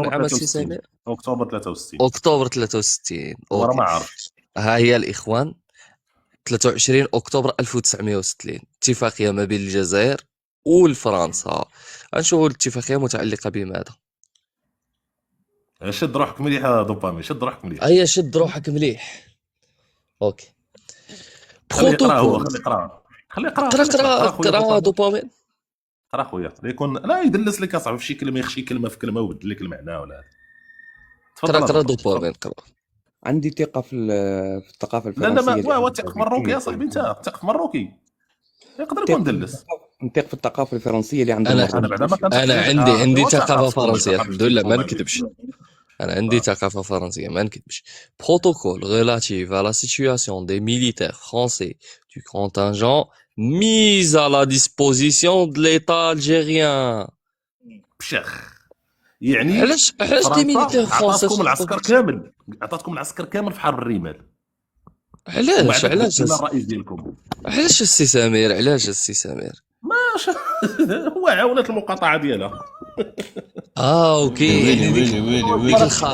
من عام 63 سمير؟ اكتوبر 63 اكتوبر 63. ورا اوكي، ما عرفتش. ها هي الاخوان. 23 اكتوبر 1960 اتفاقيه ما بين الجزائر والفرنسا. غنشوفوا الاتفاقيه متعلقه بماذا. شد روحك مليح يا دوبامين، شد روحك مليح. هيا شد روحك مليح. اوكي، خليه يقرا هو، بروتوكول. خليه يقرا، خليه يقرا، قرا خليه يقرا. قرا قرا خويا قرا دوبامين، دوبامين. قرا خويا. يكون لا يدلس لك اصاحبي في شي كلمه، يخشي كلمه في كلمه ويبدل لك المعنى ولا هذا. قرا تفضل قرا دوبامين، تفضل. دوبامين قرا. عندي ثقة في الثقافة لا لا ما الفرنسية هو لأنها تق في ذكية مروكي يا صاحبي، انت تق في مروكي يقدر يكون دلس. نثق في الثقافة الفرنسية اللي عندهم انا انا بعدا ما كنتقش انا فيه. عندي هو ثقافه ثقافته فرنسيه ثقافة الحمد لله، ما دوبامين. نكذبش. انا عندي ثقافه فرنسيه ما نكذبش. بروتوكول relatif à la situation des militaires français du contingent mis à la disposition de l'état algérien. بشخ يعني علاش دي ميليتير فرنسا فرونسي؟ عطاتكم العسكر كامل، عطاتكم العسكر كامل في حرب الرمال، علاش وبعد علاش بدلنا الرئيس ديالكم. علاش السي سمير؟ علاش السي سمير؟ ماش هو عاونت المقاطعه ديالها. اوكي، ويلي يعني ويلي ويلي ديك ويلي. الخ...